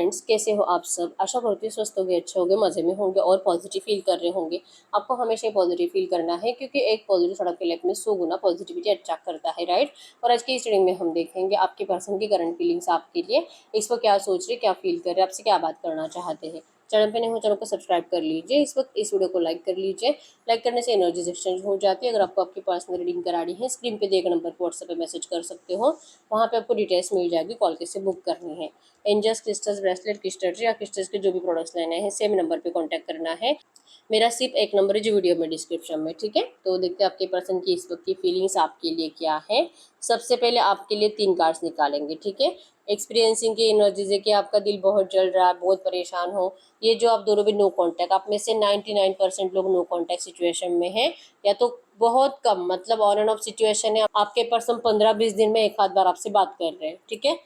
Friends, कैसे हो आप सब। आशा करती हूँ स्वस्थ होंगे, अच्छे होंगे, मज़े में होंगे और पॉजिटिव फील कर रहे होंगे। आपको हमेशा पॉजिटिव फील करना है क्योंकि एक पॉजिटिव थॉट आपकी लाइफ में 100 गुना पॉजिटिविटी अट्रैक्ट करता है, राइट। और आज की इस रीडिंग में हम देखेंगे आपके पर्सन की करंट फीलिंग्स आपके लिए, इस वक्त क्या सोच रहे, क्या फील कर रहे, आपसे क्या बात करना चाहते हैं। चैनल पे नहीं हो चैनल को सब्सक्राइब कर लीजिए। इस वक्त इस वीडियो को लाइक कर लीजिए। लाइक करने से एनर्जीज एक्सचेंज हो जाती है। अगर आपको आपकी पर्सनल रीडिंग करानी है, स्क्रीन पे दिए गए नंबर पर व्हाट्सएप पे मैसेज कर सकते हो। वहाँ पे आपको डिटेल्स मिल जाएगी, कॉल कैसे बुक करनी है। एंजल्स, क्रिस्टल्स, ब्रेसलेट, क्रिस्टल या क्रिस्टल्स के जो भी प्रोडक्ट्स लेने हैं सेम नंबर पे कांटेक्ट करना है। मेरा सिर्फ एक नंबर है जो वीडियो में डिस्क्रिप्शन में, ठीक है। तो देखते हैं आपके पर्सन की इस वक्त की फीलिंग्स आपके लिए क्या है। सबसे पहले आपके लिए 3 कार्ड्स निकालेंगे, ठीक है। एक्सपीरियंसिंग की एनर्जीज है कि आपका दिल बहुत जल रहा है, बहुत परेशान हो। ये जो आप दोनों भी नो कांटेक्ट, आप में से 99% लोग नो कांटेक्ट सिचुएशन में है, या तो बहुत कम, मतलब ऑन एंड ऑफ सिचुएशन है। आपके पर्सन 15-20 दिन में एक आध बार आपसे बात कर रहे हैं, ठीक है।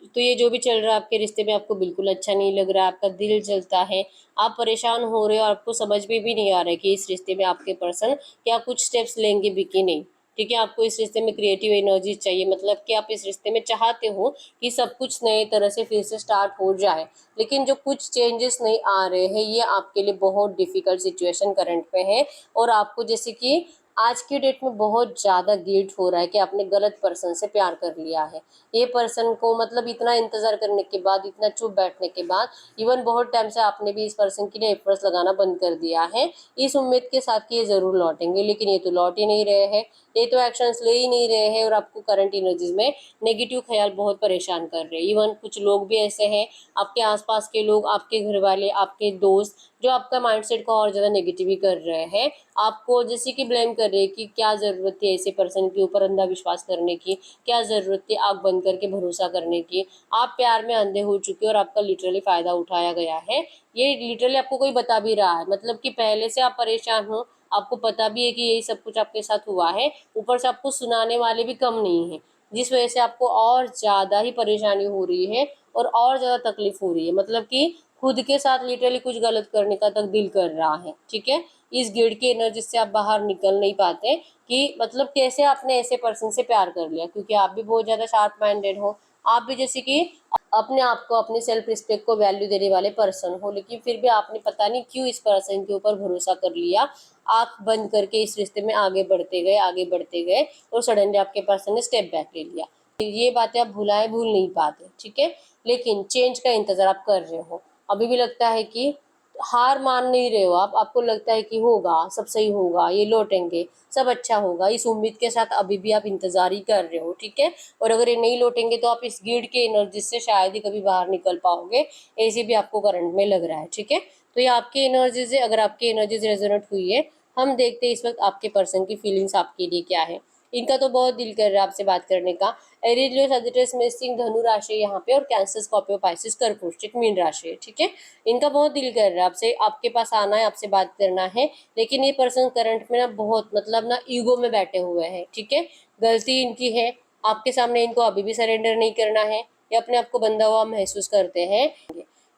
तो ये जो भी चल रहा है आपके रिश्ते में, आपको बिल्कुल अच्छा नहीं लग रहा है, आपका दिल जलता है, आप परेशान हो रहे हो और आपको समझ में भी नहीं आ रहा है कि इस रिश्ते में आपके पर्सन क्या कुछ स्टेप्स लेंगे भी कि नहीं, ठीक है। आपको इस रिश्ते में क्रिएटिव एनर्जी चाहिए, मतलब कि आप इस रिश्ते में चाहते हो कि सब कुछ नए तरह से फिर से स्टार्ट हो जाए, लेकिन जो कुछ चेंजेस नहीं आ रहे हैं, ये आपके लिए बहुत डिफिकल्ट सिचुएशन करंट में है। और आपको जैसे कि आज की डेट में बहुत ज़्यादा गिल्ट हो रहा है कि आपने गलत पर्सन से प्यार कर लिया है। ये पर्सन को, मतलब इतना इंतज़ार करने के बाद, इतना चुप बैठने के बाद, इवन बहुत टाइम से आपने भी इस पर्सन के लिए एफर्ट्स लगाना बंद कर दिया है, इस उम्मीद के साथ कि ये ज़रूर लौटेंगे, लेकिन ये तो लौट ही नहीं रहे हैं, ये तो एक्शंस ले ही नहीं रहे हैं। और आपको करंट एनर्जीज में नेगेटिव ख्याल बहुत परेशान कर रहे हैं। इवन कुछ लोग भी ऐसे हैं, आपके आसपास के लोग, आपके घर वाले, आपके दोस्त, जो आपका माइंडसेट को और ज़्यादा नेगेटिव ही कर रहे हैं। आपको जैसे कि ब्लेम कर रहे हैं कि क्या ज़रूरत थी ऐसे पर्सन के ऊपर अंधा विश्वास करने की, क्या ज़रूरत थी आँख बंद करके भरोसा करने की। आप प्यार में अंधे हो चुके हो और आपका लिटरली फ़ायदा उठाया गया है। ये लिटरली आपको कोई बता भी रहा है, मतलब कि पहले से आप परेशान हो, आपको पता भी है कि यही सब कुछ आपके साथ हुआ है, ऊपर से आपको सुनाने वाले भी कम नहीं है, जिस वजह से आपको और ज़्यादा ही परेशानी हो रही है और ज़्यादा तकलीफ हो रही है। मतलब कि खुद के साथ लिटरली कुछ गलत करने का तक दिल कर रहा है, ठीक है। इस गिल्ट की एनर्जी से आप बाहर निकल नहीं पाते कि मतलब कैसे आपने ऐसे पर्सन से प्यार कर लिया, क्योंकि आप भी बहुत ज़्यादा शार्प माइंडेड हो। आप भी जैसे कि अपने आप को, अपने सेल्फ रिस्पेक्ट को वैल्यू देने वाले पर्सन हो, लेकिन फिर भी आपने पता नहीं क्यों इस पर्सन के ऊपर भरोसा कर लिया। आंख बंद करके इस रिश्ते में आगे बढ़ते गए, आगे बढ़ते गए, और सडनली आपके पर्सन ने स्टेप बैक ले लिया। ये बातें आप भूल नहीं पाते, ठीक है। लेकिन चेंज का इंतजार आप कर रहे हो, अभी भी लगता है कि हार मान नहीं रहे हो आप। आपको लगता है कि होगा, सब सही होगा, ये लौटेंगे, सब अच्छा होगा, इस उम्मीद के साथ अभी भी आप इंतजार ही कर रहे हो, ठीक है। और अगर ये नहीं लौटेंगे तो आप इस गिल्ट के एनर्जी से शायद ही कभी बाहर निकल पाओगे, ऐसे भी आपको करंट में लग रहा है, ठीक है। तो ये आपकी एनर्जीज है। अगर आपकी एनर्जीज रेजोनेट हुई है, हम देखते हैं इस वक्त आपके पर्सन की फीलिंग्स आपके लिए क्या है। इनका तो बहुत दिल कर रहा है आपसे बात करने का। एरीज, लियो, सजिटेरियस, मेषिंग, धनु राशि यहाँ पे, और कैंसर, स्कॉर्पियो, पाइसेस, कर्क, मीन राशि है, ठीक है। इनका बहुत दिल कर रहा है आपसे, आपके पास आना है, आपसे बात करना है, लेकिन ये पर्सन करंट में ना बहुत, मतलब ना ईगो में बैठे हुए हैं, ठीक है। गलती इनकी है, आपके सामने इनको अभी भी सरेंडर नहीं करना है, ये अपने आप को बंधा हुआ महसूस करते हैं।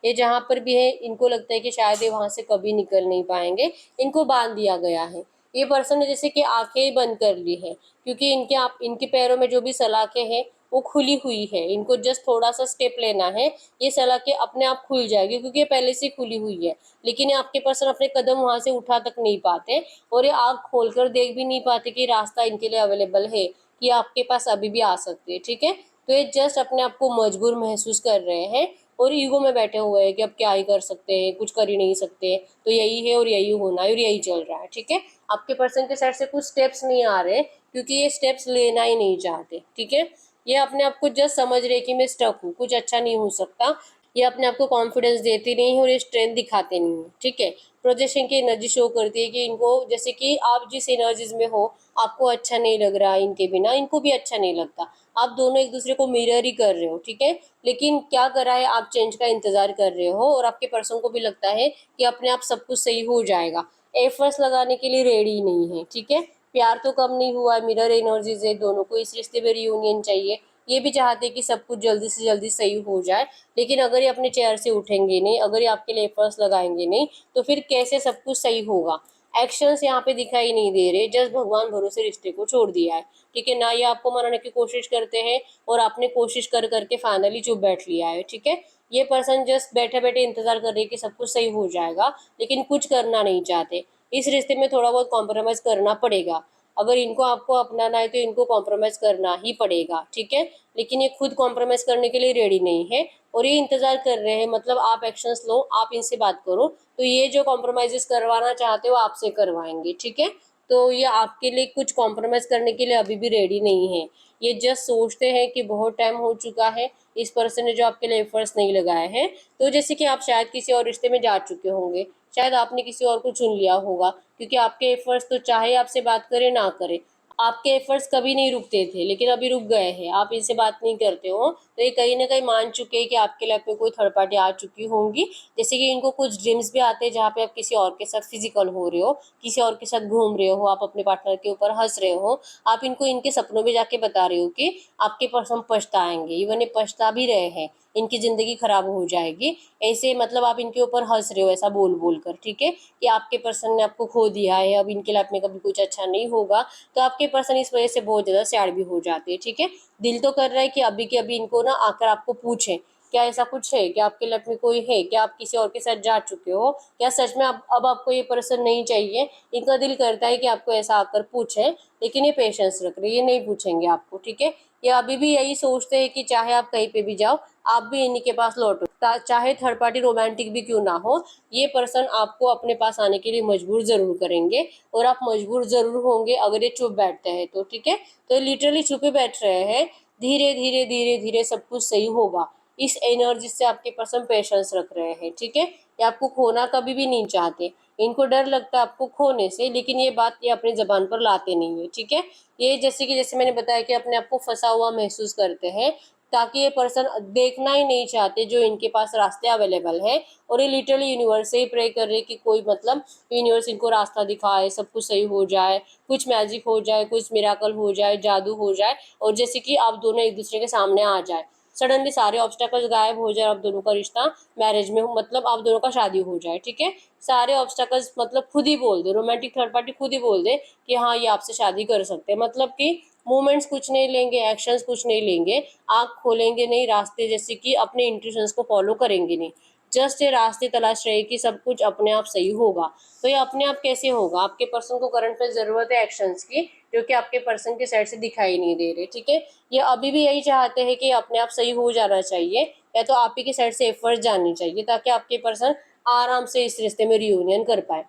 ये जहाँ पर भी है, इनको लगता है कि शायद ये वहां से कभी निकल नहीं पाएंगे, इनको बांध दिया गया है। ये पर्सन ने जैसे कि आंखें ही बंद कर ली है, क्योंकि इनके पैरों में जो भी सलाखें हैं वो खुली हुई है। इनको जस्ट थोड़ा सा स्टेप लेना है, ये सलाखें अपने आप खुल जाएगी, क्योंकि ये पहले से खुली हुई है। लेकिन ये आपके पर्सन अपने कदम वहां से उठा तक नहीं पाते, और ये आँख खोलकर देख भी नहीं पाते कि रास्ता इनके लिए अवेलेबल है, कि आपके पास अभी भी आ सकते हैं, ठीक है। तो ये जस्ट अपने आप को मजबूर महसूस कर रहे हैं, और ईगो में बैठे हुए हैं कि अब क्या ही कर सकते हैं, कुछ कर ही नहीं सकते, तो यही है और यही होना है और यही चल रहा है, ठीक है। आपके पर्सन के साइड से कुछ स्टेप्स नहीं आ रहे, क्योंकि ये स्टेप्स लेना ही नहीं चाहते, ठीक है। ये अपने आप को जस्ट समझ रहे कि मैं स्टक हूँ, कुछ अच्छा नहीं हो सकता। ये अपने आप को कॉन्फिडेंस देते नहीं है और ये स्ट्रेंथ दिखाते नहीं है, ठीक है। प्रोजेक्शन की एनर्जी शो करती है कि इनको, जैसे कि आप जिस एनर्जीज में हो, आपको अच्छा नहीं लग रहा, इनके बिना इनको भी अच्छा नहीं लगता। आप दोनों एक दूसरे को मिरर ही कर रहे हो, ठीक है। लेकिन क्या करा है, आप चेंज का इंतजार कर रहे हो, और आपके पर्सन को भी लगता है कि अपने आप सब कुछ सही हो जाएगा, एफर्ट्स लगाने के लिए रेडी नहीं है, ठीक है। प्यार तो कम नहीं हुआ, मिरर एनर्जीज है, दोनों को इस रिश्ते में रियूनियन चाहिए। ये भी चाहते हैं कि सब कुछ जल्दी से जल्दी सही हो जाए, लेकिन अगर ये अपने चेयर से उठेंगे नहीं, अगर ये आपके लिए एफर्ट्स लगाएंगे नहीं, तो फिर कैसे सब कुछ सही होगा। एक्शंस यहाँ पे दिखाई नहीं दे रहे, जस्ट भगवान भरोसे रिश्ते को छोड़ दिया है, ठीक है ना। ये आपको मनाने की कोशिश करते हैं, और आपने कोशिश कर करके फाइनली चुप बैठ लिया है, ठीक है। ये पर्सन जस्ट बैठे बैठे इंतजार कर रही है कि सब कुछ सही हो जाएगा, लेकिन कुछ करना नहीं चाहते। इस रिश्ते में थोड़ा बहुत कॉम्प्रोमाइज करना पड़ेगा। अगर इनको आपको अपनाना है तो इनको कॉम्प्रोमाइज करना ही पड़ेगा, ठीक है। लेकिन ये खुद कॉम्प्रोमाइज करने के लिए रेडी नहीं है और ये इंतजार कर रहे हैं, मतलब आप एक्शंस लो, आप इनसे बात करो, तो ये जो कॉम्प्रोमाइजेस करवाना चाहते हो आपसे करवाएंगे, ठीक है। तो ये आपके लिए कुछ कॉम्प्रोमाइज करने के लिए अभी भी रेडी नहीं है। ये जस्ट सोचते हैं कि बहुत टाइम हो चुका है, इस पर्सन ने जो आपके लिए एफर्ट्स नहीं लगाए हैं। तो जैसे कि आप शायद किसी और रिश्ते में जा चुके होंगे, शायद आपने किसी और को चुन लिया होगा, क्योंकि आपके एफर्ट्स तो चाहे आपसे बात करे ना करे, आपके एफर्ट्स कभी नहीं रुकते थे, लेकिन अभी रुक गए हैं, आप इनसे बात नहीं करते हो, तो ये कहीं ना कहीं मान चुके हैं कि आपके लाइफ में कोई थर्ड पार्टी आ चुकी होंगी। जैसे कि इनको कुछ ड्रीम्स भी आते हैं जहाँ पे आप किसी और के साथ फिजिकल हो रहे हो, किसी और के साथ घूम रहे हो, आप अपने पार्टनर के ऊपर हंस रहे हो, आप इनको इनके सपनों में जाके बता रहे हो कि आपके पर्सन पछताएंगे, इवन ये पछता भी रहे हैं, इनकी जिंदगी खराब हो जाएगी, ऐसे मतलब आप इनके ऊपर हंस रहे हो ऐसा बोल बोल कर, ठीक है, कि आपके पर्सन ने आपको खो दिया है, अब इनके लाइफ में कभी कुछ अच्छा नहीं होगा। तो आपके पर्सन इस वजह से बहुत ज़्यादा सैड भी हो जाते हैं, ठीक है। दिल तो कर रहा है कि अभी के अभी इनको ना आकर आपको पूछें, क्या ऐसा कुछ है, क्या आपके लाइफ में कोई है, क्या आप किसी और के साथ जा चुके हो, क्या सच में अब आपको ये पर्सन नहीं चाहिए। इनका दिल करता है कि आपको ऐसा आकर पूछें, लेकिन ये पेशेंस रख रहे, ये नहीं पूछेंगे आपको, ठीक है। ये अभी भी यही सोचते हैं कि चाहे आप कहीं पे भी जाओ, आप भी इन्हीं के पास लौटो, चाहे थर्ड पार्टी रोमांटिक भी क्यों ना हो, ये पर्सन आपको अपने पास आने के लिए मजबूर जरूर करेंगे, और आप मजबूर जरूर होंगे अगर ये चुप बैठते हैं तो, ठीक है। तो लिटरली चुपे बैठ रहे हैं, धीरे धीरे धीरे धीरे सब कुछ सही होगा। इस एनर्जी से आपके पर्सन पेशेंस रख रहे हैं, ठीक है। ये आपको खोना कभी भी नहीं चाहते, इनको डर लगता है आपको खोने से, लेकिन ये बात ये अपनी जबान पर लाते नहीं है, ठीक है। ये जैसे मैंने बताया कि अपने आप को फंसा हुआ महसूस करते हैं, ताकि ये पर्सन देखना ही नहीं चाहते जो इनके पास रास्ते अवेलेबल है, और ये लिटरली यूनिवर्स से ही प्रे कर रहे कि कोई मतलब यूनिवर्स इनको रास्ता दिखाए, सब कुछ सही हो जाए, कुछ मैजिक हो जाए, कुछ मिराकल हो जाए, जादू हो जाए, और जैसे कि आप दोनों एक दूसरे के सामने आ जाए, सडनली सारे ऑब्स्टेकल्स गायब हो जाए, आप दोनों का रिश्ता मैरिज में मतलब आप दोनों का शादी हो जाए, ठीक है। सारे ऑब्स्टेकल्स मतलब खुद ही बोल दे, रोमांटिक थर्ड पार्टी खुद ही बोल दे कि हाँ ये आपसे शादी कर सकते हैं, मतलब कि मूवमेंट्स कुछ नहीं लेंगे, एक्शंस कुछ नहीं लेंगे, आँख खोलेंगे नहीं, रास्ते जैसे कि अपने इंट्यूशंस को फॉलो करेंगे नहीं, जस्ट ये रास्ते तलाश रहे कि सब कुछ अपने आप सही होगा। तो ये अपने आप कैसे होगा, आपके पर्सन को करंट में जरूरत है एक्शंस की, जो कि आपके पर्सन के साइड से दिखाई नहीं दे रहे, ठीक है। ये अभी भी यही चाहते हैं कि अपने आप सही हो जाना चाहिए, या तो आप ही की साइड से एफर्ट जाननी चाहिए, ताकि आपके पर्सन आराम से इस रिश्ते में रियूनियन कर पाए।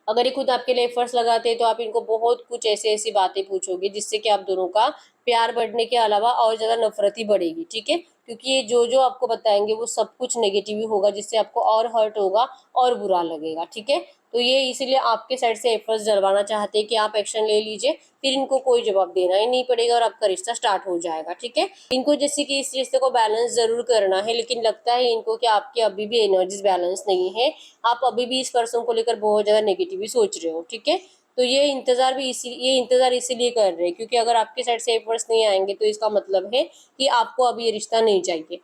अगर ये खुद आपके लिए एफर्ट्स लगाते हैं तो आप इनको बहुत कुछ ऐसी ऐसी बातें पूछोगे जिससे कि आप दोनों का प्यार बढ़ने के अलावा और ज़्यादा नफरत ही बढ़ेगी, ठीक है। क्योंकि ये जो जो आपको बताएंगे वो सब कुछ नेगेटिव ही होगा, जिससे आपको और हर्ट होगा और बुरा लगेगा, ठीक है। तो ये इसीलिए आपके साइड से एफर्ट्स डलवाना चाहते हैं कि आप एक्शन ले लीजिए, फिर इनको कोई जवाब देना ही नहीं पड़ेगा और आपका रिश्ता स्टार्ट हो जाएगा, ठीक है। इनको जैसे कि इस रिश्ते को बैलेंस जरूर करना है, लेकिन लगता है इनको कि आपकी अभी भी एनर्जीज बैलेंस नहीं है, आप अभी भी इस पर्सन को लेकर बहुत ज़्यादा नेगेटिव ही सोच रहे हो, ठीक है। तो ये इंतजार इसीलिए कर रहे हैं क्योंकि अगर आपके साइड से एफर्ट्स नहीं आएंगे तो इसका मतलब है कि आपको अभी ये रिश्ता नहीं चाहिए।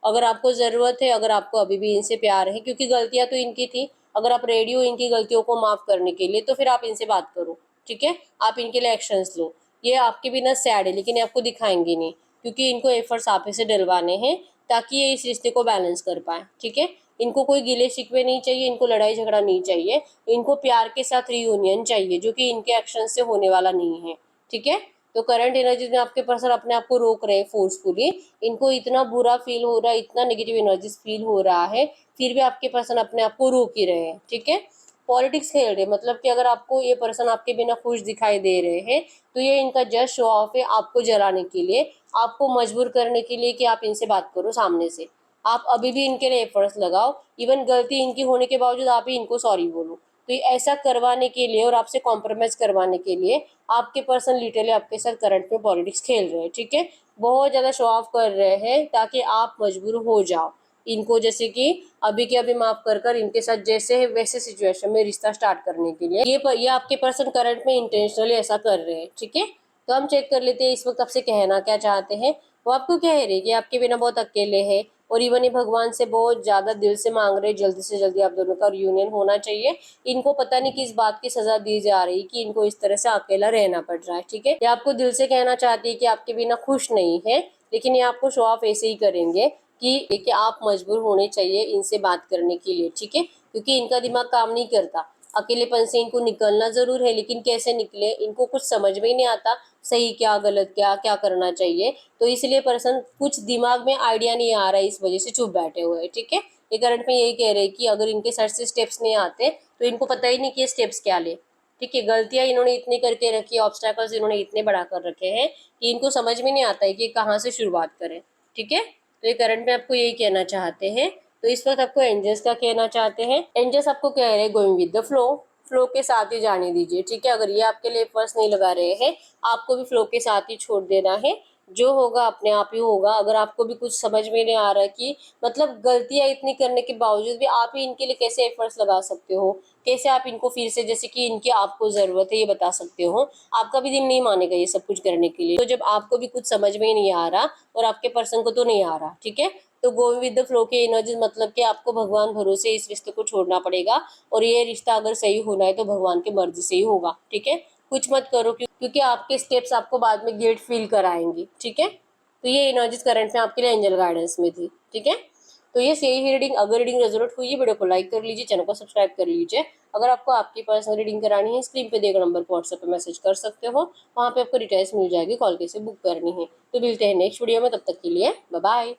अगर आपको ज़रूरत है, अगर आपको अभी भी इनसे प्यार है, क्योंकि गलतियां तो इनकी थी, अगर आप रेडी हो इनकी गलतियों को माफ़ करने के लिए तो फिर आप इनसे बात करो, ठीक है। आप इनके लिए एक्शंस लो। ये आपके बिना सैड है लेकिन ये आपको दिखाएंगे नहीं, क्योंकि इनको एफर्ट्स आप ही से डलवाने हैं ताकि ये इस रिश्ते को बैलेंस कर पाए, ठीक है। इनको कोई गिले शिकवे नहीं चाहिए, इनको लड़ाई झगड़ा नहीं चाहिए, इनको प्यार के साथ रियूनियन चाहिए, जो कि इनके एक्शन से होने वाला नहीं है, ठीक है। तो करंट एनर्जीज में आपके पर्सन अपने आप को रोक रहे हैं फोर्सफुली, इनको इतना बुरा फील हो रहा है, इतना नेगेटिव एनर्जीज फील हो रहा है, फिर भी आपके पर्सन अपने आप को रोक ही रहे हैं, ठीक है। पॉलिटिक्स खेल रहे, मतलब कि अगर आपको ये पर्सन आपके बिना खुश दिखाई दे रहे हैं तो ये इनका जस्ट शो ऑफ है, आपको जलाने के लिए, आपको मजबूर करने के लिए कि आप इनसे बात करो सामने से। आप अभी भी इनके लिए एफर्ट्स लगाओ, इवन गलती इनकी होने के बावजूद आप ही इनको सॉरी बोलो। तो ये ऐसा करवाने के लिए और आपसे कॉम्प्रोमाइज करवाने के लिए आपके पर्सन लिटरली आपके साथ करंट में पॉलिटिक्स खेल रहे हैं, ठीक है। बहुत ज़्यादा शो ऑफ कर रहे हैं ताकि आप मजबूर हो जाओ इनको, जैसे कि अभी के अभी माफ कर कर इनके साथ जैसे है वैसे सिचुएशन में रिश्ता स्टार्ट करने के लिए ये आपके पर्सन करंट में इंटेंशनली ऐसा कर रहे हैं, ठीक है। तो हम चेक कर लेते हैं इस वक्त आपसे कहना क्या चाहते हैं। वो आपको कह रहे हैं कि आपके बिना बहुत अकेले हैं, और इवन ये भगवान से बहुत ज़्यादा दिल से मांग रहे, जल्दी से जल्दी आप दोनों का रियूनियन होना चाहिए। इनको पता नहीं किस बात की सजा दी जा रही कि इनको इस तरह से अकेला रहना पड़ रहा है, ठीक है। ये आपको दिल से कहना चाहती है कि आपके बिना खुश नहीं है, लेकिन ये आपको शो ऑफ ऐसे ही करेंगे कि आप मजबूर होने चाहिए इनसे बात करने के लिए, ठीक है, क्योंकि इनका दिमाग काम नहीं करता। अकेलेपन से इनको निकलना जरूर है, लेकिन कैसे निकले इनको कुछ समझ में ही नहीं आता, सही क्या गलत क्या क्या करना चाहिए। तो इसलिए पर्सन कुछ दिमाग में आइडिया नहीं आ रहा है, इस वजह से चुप बैठे हुए हैं, ठीक है। ये करंट में यही कह रहे हैं कि अगर इनके सर से स्टेप्स नहीं आते तो इनको पता ही नहीं कि ये स्टेप्स क्या ले, ठीक है। गलतियां इन्होंने इतनी करके रखी है, ऑब्स्टैकल्स इन्होंने इतने बढ़ा कर रखे हैं कि इनको समझ में नहीं आता है कि कहाँ से शुरुआत करें, ठीक है। तो ये करंट में आपको यही कहना चाहते हैं। तो इस वक्त आपको एंजल्स का कहना चाहते हैं। एंजल्स आपको कह रहे हैं going with the flow, flow के साथ ही जाने दीजिए, ठीक है। अगर ये आपके लिए एफर्ट्स नहीं लगा रहे हैं, आपको भी फ्लो के साथ ही छोड़ देना है। जो होगा अपने आप ही होगा। अगर आपको भी कुछ समझ में नहीं आ रहा है कि मतलब गलतियां इतनी करने के बावजूद भी आप ही इनके लिए कैसे एफर्ट्स लगा सकते हो, कैसे आप इनको फिर से, जैसे कि इनकी आपको जरूरत है, ये बता सकते हो। आपका भी दिल नहीं मानेगा ये सब कुछ करने के लिए। तो जब आपको भी कुछ समझ में ही नहीं आ रहा और आपके पर्सन को तो नहीं आ रहा, ठीक है, तो गो विद द फ्लो के एनर्जी मतलब कि आपको भगवान भरोसे इस रिश्ते को छोड़ना पड़ेगा। और ये रिश्ता अगर सही होना है तो भगवान की मर्जी से ही होगा, ठीक है। कुछ मत करो क्योंकि आपके स्टेप्स आपको बाद में गिल्ट फील कराएंगी, ठीक है। तो ये एनर्जीज करंट में आपके लिए एंजल गाइडेंस में थी, ठीक है। तो ये सही रीडिंग, अगर रीडिंग रेजोनेट हुई है वीडियो को लाइक कर लीजिए, चैनल को सब्सक्राइब कर लीजिए। अगर आपको आपकी पर्सनल रीडिंग करानी है, स्क्रीन पे दिए गए नंबर पर व्हाट्सएप पे मैसेज कर सकते हो, वहाँ पे आपको डिटेल्स मिल जाएगी, कॉल कैसे बुक करनी है। तो मिलते हैं नेक्स्ट वीडियो में, तब तक के लिए बाय बाय।